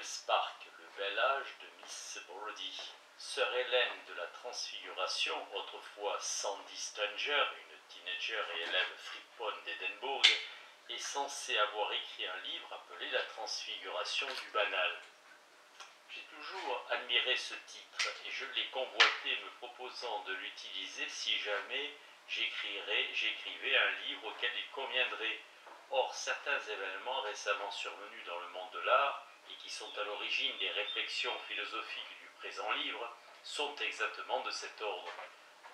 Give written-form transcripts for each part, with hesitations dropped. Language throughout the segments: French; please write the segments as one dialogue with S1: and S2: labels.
S1: Spark, le bel âge de Miss Brodie. Sœur Hélène de la Transfiguration, autrefois Sandy Stranger, une teenager et élève fripponne d'Édimbourg, est censée avoir écrit un livre appelé La Transfiguration du banal. J'ai toujours admiré ce titre et je l'ai convoité, me proposant de l'utiliser si jamais j'écrivais un livre auquel il conviendrait. Or, certains événements récemment survenus dans le monde de l'art et qui sont à l'origine des réflexions philosophiques du présent livre sont exactement de cet ordre.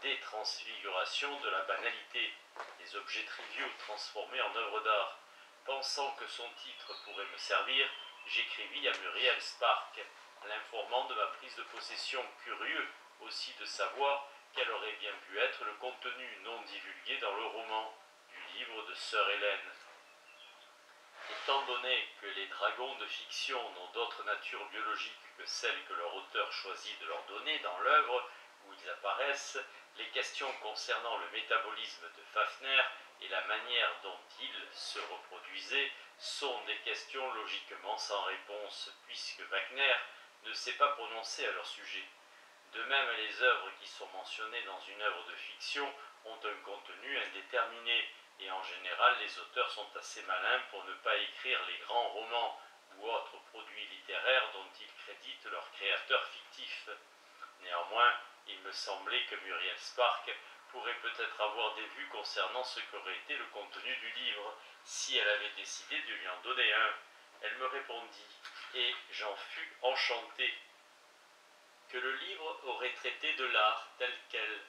S1: Des transfigurations de la banalité, des objets triviaux transformés en œuvres d'art. Pensant que son titre pourrait me servir, j'écrivis à Muriel Spark, l'informant de ma prise de possession, curieux aussi de savoir quel aurait bien pu être le contenu non divulgué dans le roman du livre de Sœur Hélène. Étant donné que les dragons de fiction n'ont d'autre nature biologique que celle que leur auteur choisit de leur donner dans l'œuvre où ils apparaissent, les questions concernant le métabolisme de Fafner et la manière dont ils se reproduisaient sont des questions logiquement sans réponse, puisque Wagner ne s'est pas prononcé à leur sujet. De même, les œuvres qui sont mentionnées dans une œuvre de fiction ont un contenu indéterminé, et en général les auteurs sont assez malins pour ne pas écrire les grands romans ou autres produits littéraires dont ils créditent leurs créateurs fictifs. Néanmoins, il me semblait que Muriel Spark pourrait peut-être avoir des vues concernant ce qu'aurait été le contenu du livre, si elle avait décidé de lui en donner un. Elle me répondit, et j'en fus enchanté, que le livre aurait traité de l'art tel quel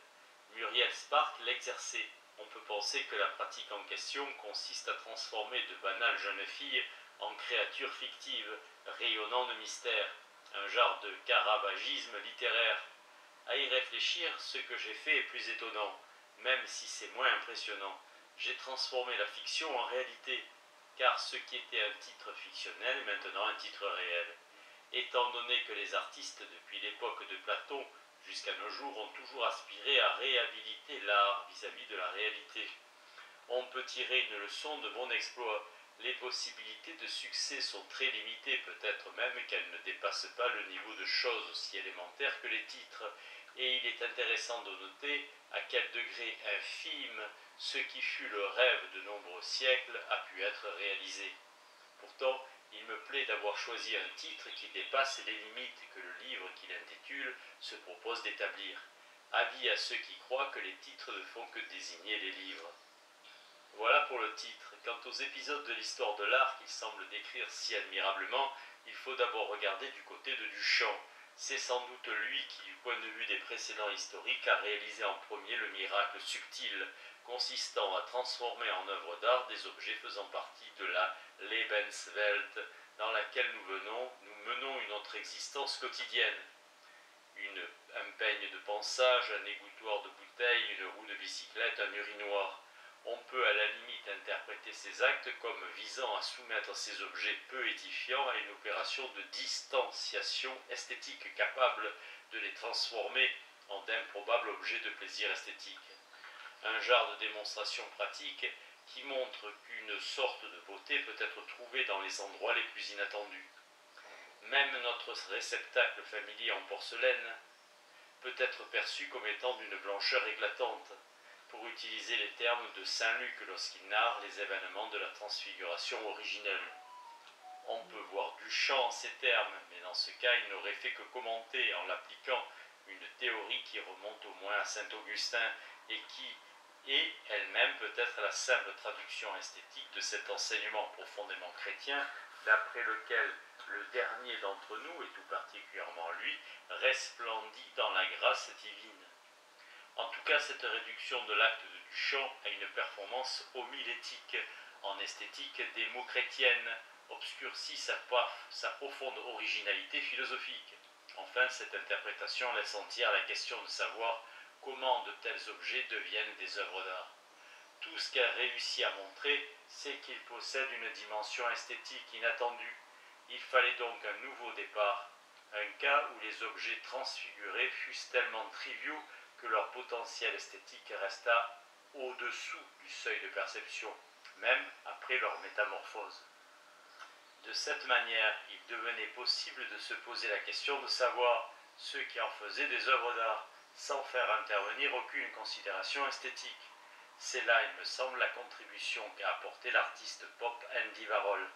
S1: Muriel Spark l'exerçait. On peut penser que la pratique en question consiste à transformer de banales jeunes filles en créatures fictives, rayonnant de mystère, un genre de caravagisme littéraire. À y réfléchir, ce que j'ai fait est plus étonnant, même si c'est moins impressionnant. J'ai transformé la fiction en réalité, car ce qui était un titre fictionnel est maintenant un titre réel. Étant donné que les artistes, depuis l'époque de Platon jusqu'à nos jours, ont toujours aspiré à réhabiliter l'art vis-à-vis de la réalité, on peut tirer une leçon de mon exploit. Les possibilités de succès sont très limitées, peut-être même qu'elles ne dépassent pas le niveau de choses aussi élémentaires que les titres, et il est intéressant de noter à quel degré infime ce qui fut le rêve de nombreux siècles a pu être réalisé. Pourtant, il me plaît d'avoir choisi un titre qui dépasse les limites que le livre qu'il intitule se propose d'établir. Avis à ceux qui croient que les titres ne font que désigner les livres. Voilà pour le titre. Quant aux épisodes de l'histoire de l'art qu'il semble décrire si admirablement, il faut d'abord regarder du côté de Duchamp. C'est sans doute lui qui, du point de vue des précédents historiques, a réalisé en premier le miracle subtil, consistant à transformer en œuvre d'art des objets faisant partie de la Lebenswelt, dans laquelle nous menons une autre existence quotidienne. Un peigne de pansage, un égouttoir de bouteille, une roue de bicyclette, un urinoir. On peut à la limite interpréter ces actes comme visant à soumettre ces objets peu édifiants à une opération de distanciation esthétique capable de les transformer en d'improbables objets de plaisir esthétique. Un genre de démonstration pratique qui montre qu'une sorte de beauté peut être trouvée dans les endroits les plus inattendus. Même notre réceptacle familier en porcelaine peut être perçu comme étant d'une blancheur éclatante, pour utiliser les termes de Saint Luc lorsqu'il narre les événements de la transfiguration originelle. On peut voir Duchamp en ces termes, mais dans ce cas il n'aurait fait que commenter en l'appliquant une théorie qui remonte au moins à saint Augustin et qui est elle-même peut-être la simple traduction esthétique de cet enseignement profondément chrétien, d'après lequel le dernier d'entre nous, et tout particulièrement lui, resplendit dans la grâce divine. En tout cas, cette réduction de l'acte de Duchamp à une performance homilétique en esthétique des mots chrétiennes obscurcit sa profonde originalité philosophique. Enfin, cette interprétation laisse entière la question de savoir comment de tels objets deviennent des œuvres d'art. Tout ce qu'elle réussit à montrer, c'est qu'ils possèdent une dimension esthétique inattendue. Il fallait donc un nouveau départ, un cas où les objets transfigurés fussent tellement triviaux que leur potentiel esthétique resta au-dessous du seuil de perception, même après leur métamorphose. De cette manière, il devenait possible de se poser la question de savoir ceux qui en faisaient des œuvres d'art, sans faire intervenir aucune considération esthétique. C'est là, il me semble, la contribution qu'a apporté l'artiste pop Andy Warhol.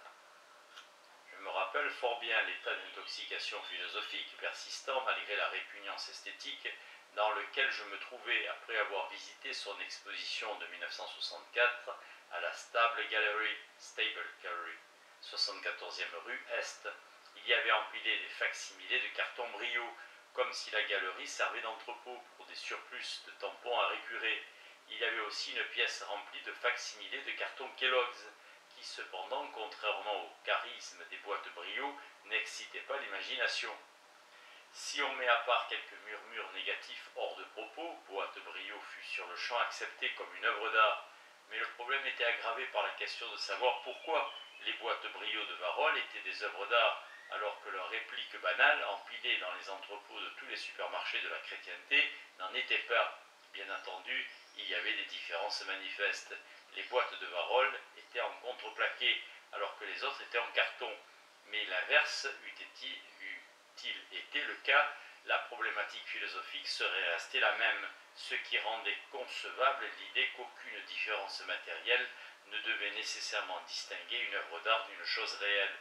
S1: Je me rappelle fort bien l'état d'intoxication philosophique persistant malgré la répugnance esthétique dans lequel je me trouvais après avoir visité son exposition de 1964 à la Stable Gallery, 74e rue Est. Il y avait empilé des facsimilés de carton brio, comme si la galerie servait d'entrepôt pour des surplus de tampons à récurer. Il y avait aussi une pièce remplie de facsimilés de carton Kellogg's, qui cependant, contrairement au charisme des boîtes brio, n'excitait pas l'imagination. Si on met à part quelques murmures négatifs hors de propos, Boîte Brio fut sur le champ acceptée comme une œuvre d'art. Mais le problème était aggravé par la question de savoir pourquoi les boîtes Brio de Warhol étaient des œuvres d'art, alors que leurs répliques banales, empilées dans les entrepôts de tous les supermarchés de la chrétienté, n'en étaient pas. Bien entendu, il y avait des différences manifestes. Les boîtes de Warhol étaient en contreplaqué, alors que les autres étaient en carton. Mais l'inverse eût-il été le cas, la problématique philosophique serait restée la même, ce qui rendait concevable l'idée qu'aucune différence matérielle ne devait nécessairement distinguer une œuvre d'art d'une chose réelle.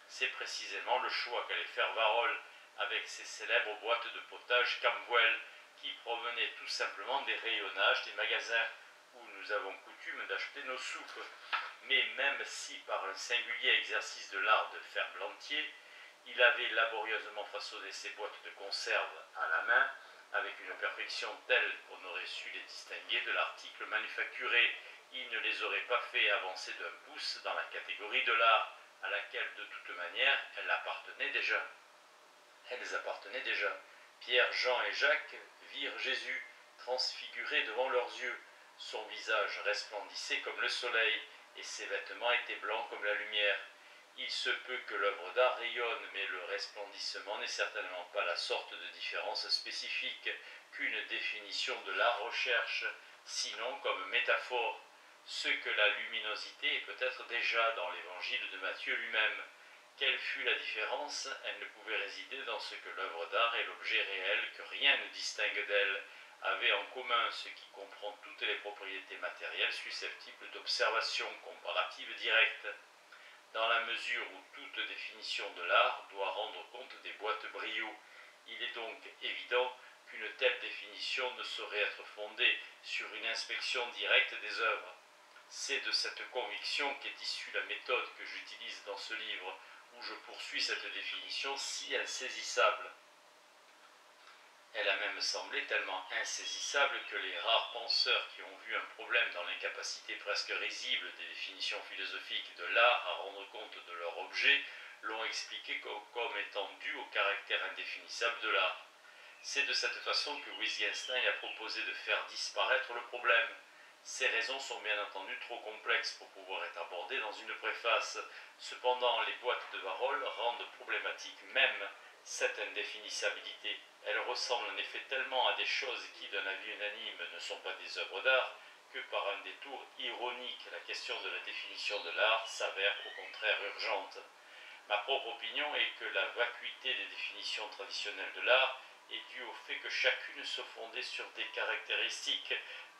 S1: C'est précisément le choix qu'allait faire Warhol avec ses célèbres boîtes de potage Campbell, qui provenaient tout simplement des rayonnages des magasins où nous avons coutume d'acheter nos soupes. Mais même si, par un singulier exercice de l'art de faire blantier, il avait laborieusement façonné ses boîtes de conserve à la main, avec une perfection telle qu'on aurait su les distinguer de l'article manufacturé, il ne les aurait pas fait avancer d'un pouce dans la catégorie de l'art, à laquelle de toute manière elles appartenaient déjà. Pierre, Jean et Jacques virent Jésus transfiguré devant leurs yeux. Son visage resplendissait comme le soleil, et ses vêtements étaient blancs comme la lumière. Il se peut que l'œuvre d'art rayonne, mais le resplendissement n'est certainement pas la sorte de différence spécifique qu'une définition de l'art recherche, sinon comme métaphore, ce que la luminosité est peut-être déjà dans l'évangile de Matthieu lui-même. Quelle fut la différence? Elle ne pouvait résider dans ce que l'œuvre d'art et l'objet réel, que rien ne distingue d'elle, avaient en commun, ce qui comprend toutes les propriétés matérielles susceptibles d'observation comparative directe. Dans la mesure où toute définition de l'art doit rendre compte des boîtes Brio, il est donc évident qu'une telle définition ne saurait être fondée sur une inspection directe des œuvres. C'est de cette conviction qu'est issue la méthode que j'utilise dans ce livre, où je poursuis cette définition si insaisissable. Elle a même semblé tellement insaisissable que les rares penseurs qui ont vu un problème dans l'incapacité presque risible des définitions philosophiques de l'art à rendre compte de leur objet l'ont expliqué comme étant dû au caractère indéfinissable de l'art. C'est de cette façon que Wittgenstein a proposé de faire disparaître le problème. Ces raisons sont bien entendu trop complexes pour pouvoir être abordées dans une préface. Cependant, les boîtes de Warhol rendent problématique même cette indéfinissabilité. Elles ressemblent en effet tellement à des choses qui, d'un avis unanime, ne sont pas des œuvres d'art, que par un détour ironique, la question de la définition de l'art s'avère au contraire urgente. Ma propre opinion est que la vacuité des définitions traditionnelles de l'art est due au fait que chacune se fondait sur des caractéristiques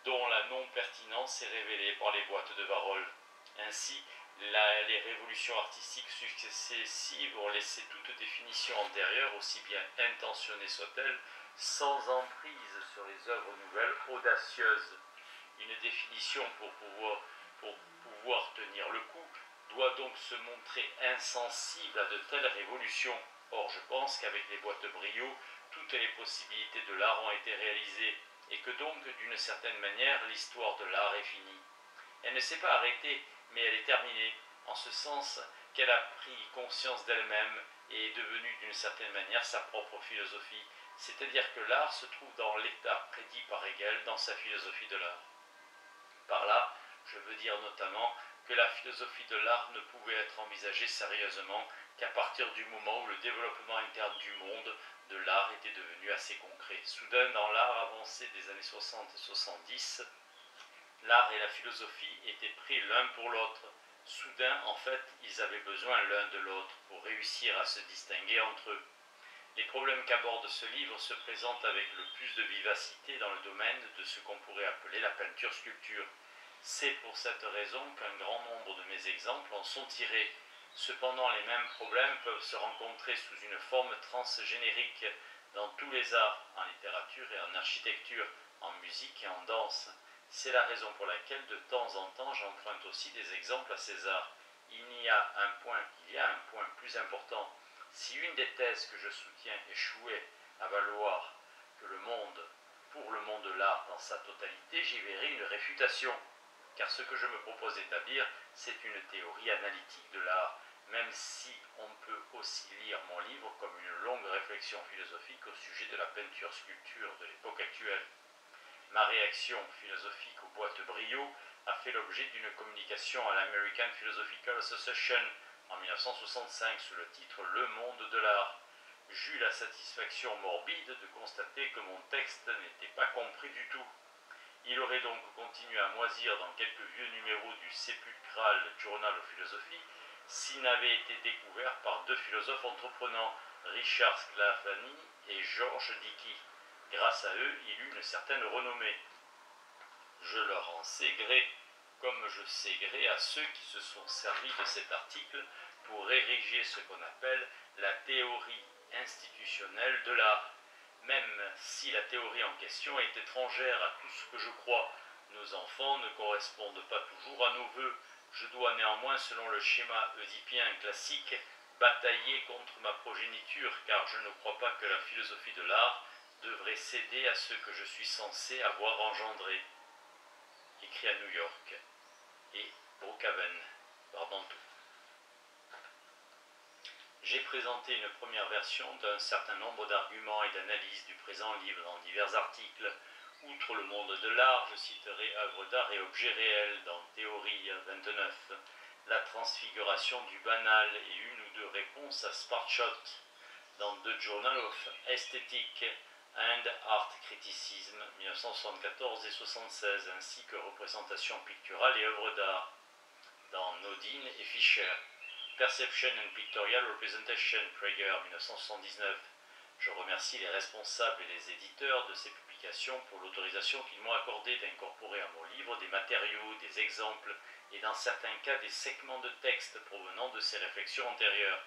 S1: dont la non-pertinence est révélée par les boîtes de Warhol. Ainsi, les révolutions artistiques successives ont laissé toute définition antérieure, aussi bien intentionnée soit-elle, sans emprise sur les œuvres nouvelles audacieuses. Une définition pour pouvoir tenir le coup doit donc se montrer insensible à de telles révolutions. Or, je pense qu'avec les boîtes Brio, toutes les possibilités de l'art ont été réalisées, et que donc, d'une certaine manière, l'histoire de l'art est finie. Elle ne s'est pas arrêtée, mais elle est terminée, en ce sens qu'elle a pris conscience d'elle-même et est devenue d'une certaine manière sa propre philosophie, c'est-à-dire que l'art se trouve dans l'état prédit par Hegel dans sa philosophie de l'art. Par là, je veux dire notamment que la philosophie de l'art ne pouvait être envisagée sérieusement qu'à partir du moment où le développement interne du monde de l'art était devenu assez concret. Soudain, dans l'art avancé des années 60 et 70, l'art et la philosophie étaient pris l'un pour l'autre. Soudain, en fait, ils avaient besoin l'un de l'autre pour réussir à se distinguer entre eux. Les problèmes qu'aborde ce livre se présentent avec le plus de vivacité dans le domaine de ce qu'on pourrait appeler la peinture-sculpture. C'est pour cette raison qu'un grand nombre de mes exemples en sont tirés. Cependant, les mêmes problèmes peuvent se rencontrer sous une forme transgénérique dans tous les arts, en littérature et en architecture, en musique et en danse. C'est la raison pour laquelle de temps en temps j'emprunte aussi des exemples à ces arts. Il y a un point plus important. Si une des thèses que je soutiens échouait à valoir que pour le monde de l'art dans sa totalité, j'y verrai une réfutation. Car ce que je me propose d'établir, c'est une théorie analytique de l'art, même si on peut aussi lire mon livre comme une longue réflexion philosophique au sujet de la peinture-sculpture de l'époque actuelle. Ma réaction philosophique aux boîtes brio a fait l'objet d'une communication à l'American Philosophical Association en 1965 sous le titre « Le monde de l'art ». J'eus la satisfaction morbide de constater que mon texte n'était pas compris du tout. Il aurait donc continué à moisir dans quelques vieux numéros du sépulcral Journal of Philosophy s'il n'avait été découvert par deux philosophes entreprenants, Richard Sclafani et George Dickey. Grâce à eux, il eut une certaine renommée. Je leur en sais gré, comme je sais gré à ceux qui se sont servis de cet article pour ériger ce qu'on appelle la théorie institutionnelle de l'art. Même si la théorie en question est étrangère à tout ce que je crois, nos enfants ne correspondent pas toujours à nos vœux. Je dois néanmoins, selon le schéma oedipien classique, batailler contre ma progéniture, car je ne crois pas que la philosophie de l'art devrait céder à ce que je suis censé avoir engendré. Écrit à New York et Brookhaven, Barbantou. J'ai présenté une première version d'un certain nombre d'arguments et d'analyses du présent livre dans divers articles. Outre le monde de l'art, je citerai œuvres d'art et objets réels dans Théorie 29, la transfiguration du banal et une ou deux réponses à Sparshot dans The Journal of Aesthetic and Art Criticism 1974 et 76, ainsi que représentation picturale et œuvres d'art dans Nodin et Fischer. Perception and Pictorial Representation, Prager, 1979. Je remercie les responsables et les éditeurs de ces publications pour l'autorisation qu'ils m'ont accordée d'incorporer à mon livre des matériaux, des exemples et dans certains cas des segments de texte provenant de ces réflexions antérieures.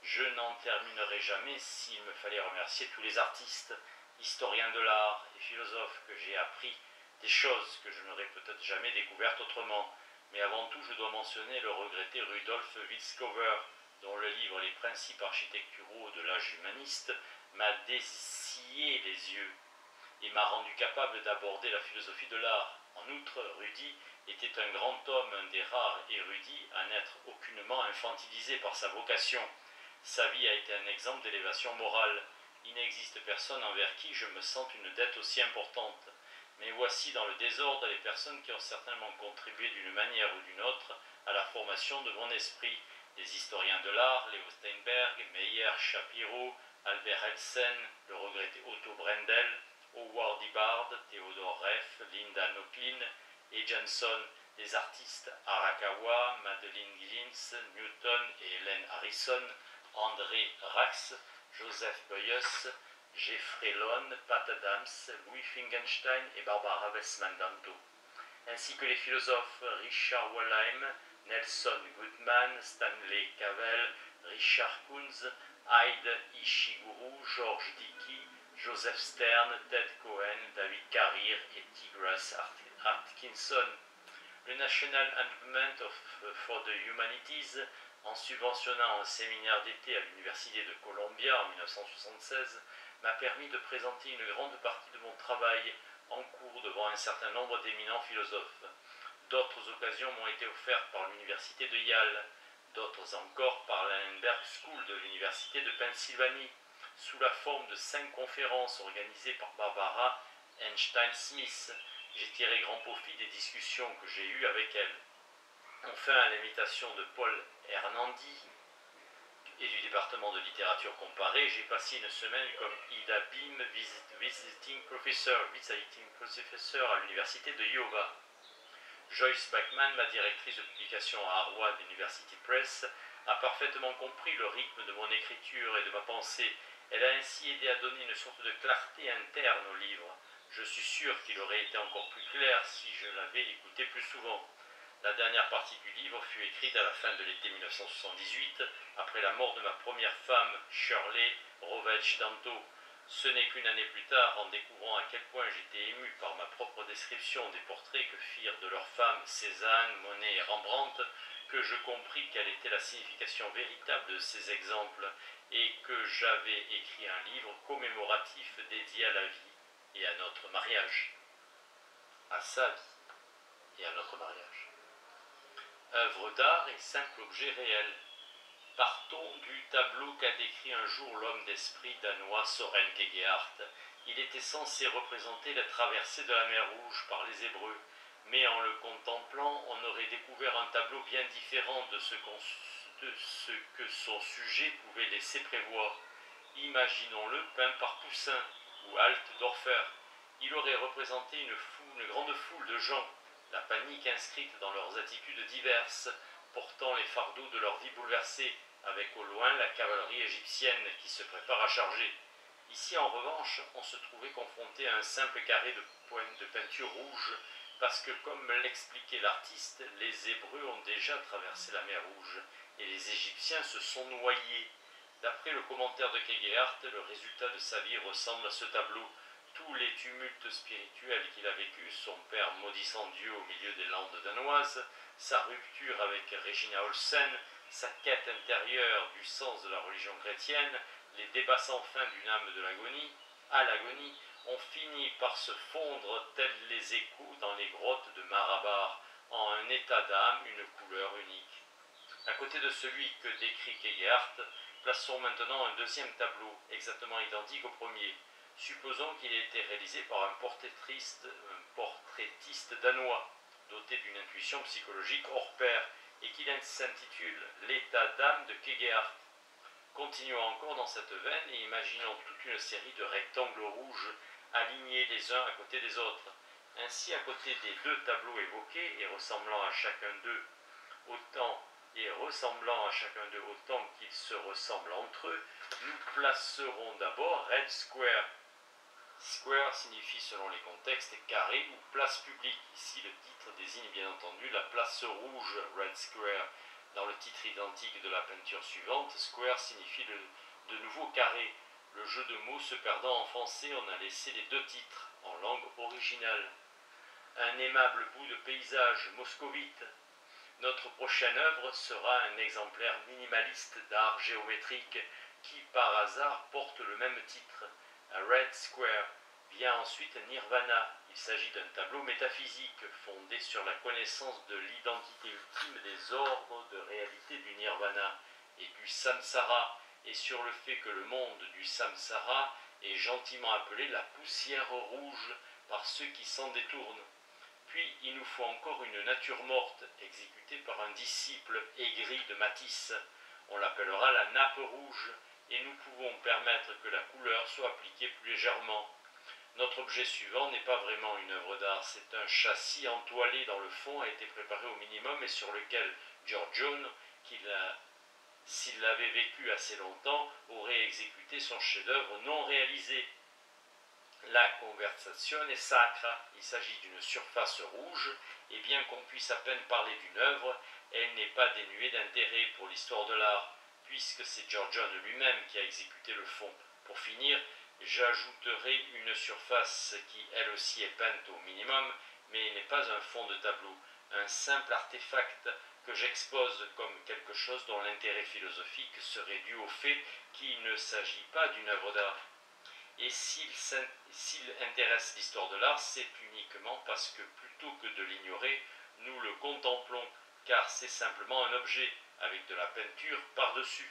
S1: Je n'en terminerai jamais s'il me fallait remercier tous les artistes, historiens de l'art et philosophes que j'ai appris des choses que je n'aurais peut-être jamais découvertes autrement. Mais avant tout, je dois mentionner le regretté Rudolf Witzkower, dont le livre Les principes architecturaux de l'âge humaniste m'a dessillé les yeux et m'a rendu capable d'aborder la philosophie de l'art. En outre, Rudy était un grand homme, un des rares érudits à n'être aucunement infantilisé par sa vocation. Sa vie a été un exemple d'élévation morale. Il n'existe personne envers qui je me sente une dette aussi importante. Mais voici dans le désordre les personnes qui ont certainement contribué d'une manière ou d'une autre à la formation de mon esprit. Les historiens de l'art, Léo Steinberg, Meyer Shapiro, Albert Elsen, le regretté Otto Brendel, Howard Ibbard, Theodore Reff, Linda Nochlin et Johnson, les artistes Arakawa, Madeleine Glintz, Newton et Helen Harrison, André Rax, Joseph Beuys, Jeffrey Lone, Pat Adams, Louis Fingenstein et Barbara Westman-Danto, ainsi que les philosophes Richard Wollheim, Nelson Goodman, Stanley Cavell, Richard Koons, Hyde Ishiguro, George Dickey, Joseph Stern, Ted Cohen, David Carrier et Tigras Atkinson. Le National Endowment for the Humanities, en subventionnant un séminaire d'été à l'Université de Columbia en 1976, m'a permis de présenter une grande partie de mon travail en cours devant un certain nombre d'éminents philosophes. D'autres occasions m'ont été offertes par l'Université de Yale, d'autres encore par l'Allenberg School de l'Université de Pennsylvanie, sous la forme de 5 conférences organisées par Barbara Einstein-Smith. J'ai tiré grand profit des discussions que j'ai eues avec elle. Enfin, à l'invitation de Paul Hernandi et du département de littérature comparée, j'ai passé une semaine comme Ida Beam, visiting professor à l'université de Iowa. Joyce Bachman, ma directrice de publication à Harvard University Press, a parfaitement compris le rythme de mon écriture et de ma pensée. Elle a ainsi aidé à donner une sorte de clarté interne au livre. Je suis sûr qu'il aurait été encore plus clair si je l'avais écouté plus souvent. La dernière partie du livre fut écrite à la fin de l'été 1978, après la mort de ma première femme, Shirley Rovech Danto. Ce n'est qu'une année plus tard, en découvrant à quel point j'étais ému par ma propre description des portraits que firent de leurs femmes Cézanne, Monet et Rembrandt, que je compris quelle était la signification véritable de ces exemples et que j'avais écrit un livre commémoratif dédié à la vie et à notre mariage. À sa vie et à notre mariage. Œuvre d'art et simple objet réel. Partons du tableau qu'a décrit un jour l'homme d'esprit danois Søren Kierkegaard. Il était censé représenter la traversée de la mer Rouge par les Hébreux, mais en le contemplant, on aurait découvert un tableau bien différent de ce que son sujet pouvait laisser prévoir. Imaginons-le peint par Poussin ou Altdorfer. Il aurait représenté une grande foule de gens, la panique inscrite dans leurs attitudes diverses, portant les fardeaux de leur vie bouleversée, avec au loin la cavalerie égyptienne qui se prépare à charger. Ici, en revanche, on se trouvait confronté à un simple carré de pointes de peinture rouge, parce que, comme l'expliquait l'artiste, les Hébreux ont déjà traversé la mer Rouge, et les Égyptiens se sont noyés. D'après le commentaire de Kierkegaard, le résultat de sa vie ressemble à ce tableau. Tous les tumultes spirituels qu'il a vécus, son père maudissant Dieu au milieu des Landes danoises, sa rupture avec Regina Olsen, sa quête intérieure du sens de la religion chrétienne, les débats sans fin d'une âme de l'agonie, à l'agonie, ont fini par se fondre tels les échos dans les grottes de Marabar, en un état d'âme, une couleur unique. À côté de celui que décrit Kierkegaard, plaçons maintenant un deuxième tableau, exactement identique au premier. Supposons qu'il ait été réalisé par un portraitiste danois, doté d'une intuition psychologique hors pair, et qu'il s'intitule « L'état d'âme de Kierkegaard ». Continuons encore dans cette veine et imaginons toute une série de rectangles rouges alignés les uns à côté des autres. Ainsi, à côté des deux tableaux évoqués et ressemblant à chacun d'eux autant qu'ils se ressemblent entre eux, nous placerons d'abord Red Square. Square signifie selon les contextes carré ou place publique. Ici, le titre désigne bien entendu la place rouge, Red Square. Dans le titre identique de la peinture suivante, Square signifie de nouveau carré. Le jeu de mots se perdant en français, on a laissé les deux titres en langue originale. Un aimable bout de paysage moscovite. Notre prochaine œuvre sera un exemplaire minimaliste d'art géométrique qui, par hasard, porte le même titre. A Red Square. Vient ensuite Nirvana. Il s'agit d'un tableau métaphysique fondé sur la connaissance de l'identité ultime des ordres de réalité du Nirvana et du Samsara, et sur le fait que le monde du Samsara est gentiment appelé la poussière rouge par ceux qui s'en détournent. Puis il nous faut encore une nature morte, exécutée par un disciple aigri de Matisse. On l'appellera la nappe rouge, et nous pouvons permettre que la couleur soit appliquée plus légèrement. Notre objet suivant n'est pas vraiment une œuvre d'art, c'est un châssis entoilé dans le fond, a été préparé au minimum et sur lequel Giorgione, s'il l'avait vécu assez longtemps, aurait exécuté son chef-d'œuvre non réalisé. La conversazione sacra, il s'agit d'une surface rouge, et bien qu'on puisse à peine parler d'une œuvre, elle n'est pas dénuée d'intérêt pour l'histoire de l'art, puisque c'est Giorgione lui-même qui a exécuté le fond. Pour finir, j'ajouterai une surface qui elle aussi est peinte au minimum, mais n'est pas un fond de tableau, un simple artefact que j'expose comme quelque chose dont l'intérêt philosophique serait dû au fait qu'il ne s'agit pas d'une œuvre d'art. Et s'il intéresse l'histoire de l'art, c'est uniquement parce que plutôt que de l'ignorer, nous le contemplons, car c'est simplement un objet, avec de la peinture par-dessus.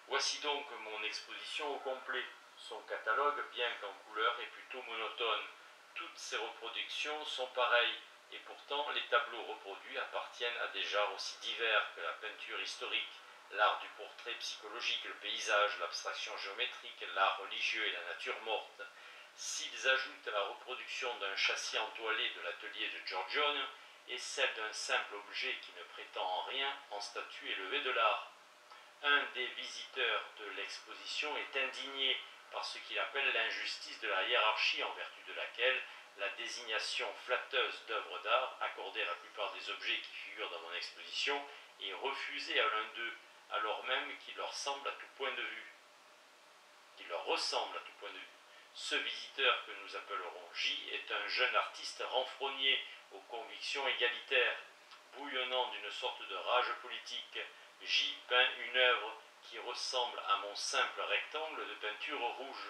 S1: Voici donc mon exposition au complet. Son catalogue, bien qu'en couleur, est plutôt monotone. Toutes ces reproductions sont pareilles, et pourtant les tableaux reproduits appartiennent à des genres aussi divers que la peinture historique, l'art du portrait psychologique, le paysage, l'abstraction géométrique, l'art religieux et la nature morte. S'ils ajoutent à la reproduction d'un châssis entoilé de l'atelier de Giorgione, est celle d'un simple objet qui ne prétend en rien en statut élevé de l'art. Un des visiteurs de l'exposition est indigné par ce qu'il appelle l'injustice de la hiérarchie en vertu de laquelle la désignation flatteuse d'œuvre d'art accordée à la plupart des objets qui figurent dans mon exposition est refusée à l'un d'eux, alors même qu'il leur ressemble à tout point de vue. Ce visiteur que nous appellerons J est un jeune artiste renfrogné aux convictions égalitaires, bouillonnant d'une sorte de rage politique. J peint une œuvre qui ressemble à mon simple rectangle de peinture rouge.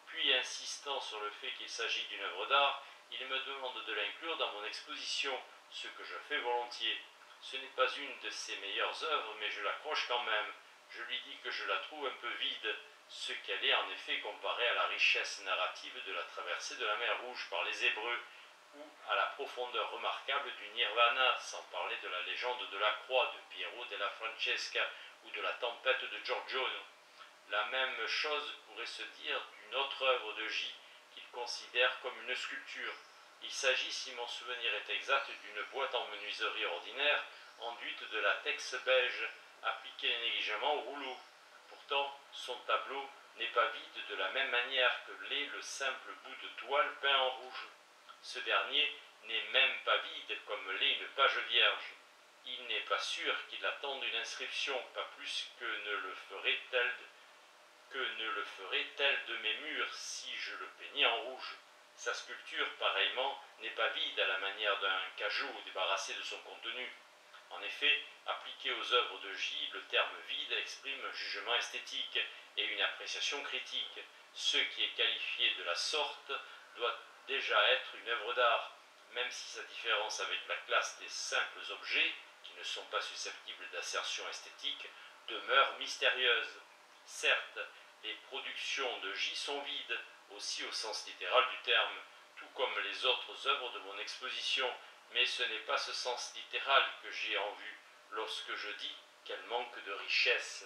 S1: Puis, insistant sur le fait qu'il s'agit d'une œuvre d'art, il me demande de l'inclure dans mon exposition, ce que je fais volontiers. Ce n'est pas une de ses meilleures œuvres, mais je l'accroche quand même. Je lui dis que je la trouve un peu vide, ce qu'elle est en effet comparée à la richesse narrative de la traversée de la mer Rouge par les Hébreux, ou à la profondeur remarquable du Nirvana, sans parler de la légende de la croix de Piero della Francesca ou de la tempête de Giorgione. La même chose pourrait se dire d'une autre œuvre de J qu'il considère comme une sculpture. Il s'agit, si mon souvenir est exact, d'une boîte en menuiserie ordinaire, enduite de latex beige, appliquée négligemment au rouleau. Pourtant, son tableau n'est pas vide de la même manière que l'est le simple bout de toile peint en rouge. Ce dernier n'est même pas vide comme l'est une page vierge. Il n'est pas sûr qu'il attende une inscription, pas plus que ne le ferait tel de mes murs si je le peignais en rouge. Sa sculpture, pareillement, n'est pas vide à la manière d'un cajot débarrassé de son contenu. En effet, appliqué aux œuvres de J, le terme vide exprime un jugement esthétique et une appréciation critique. Ce qui est qualifié de la sorte doit déjà être une œuvre d'art, même si sa différence avec la classe des simples objets, qui ne sont pas susceptibles d'assertion esthétique, demeure mystérieuse. Certes, les productions de J sont vides, aussi au sens littéral du terme, tout comme les autres œuvres de mon exposition, mais ce n'est pas ce sens littéral que j'ai en vue lorsque je dis qu'elles manquent de richesse.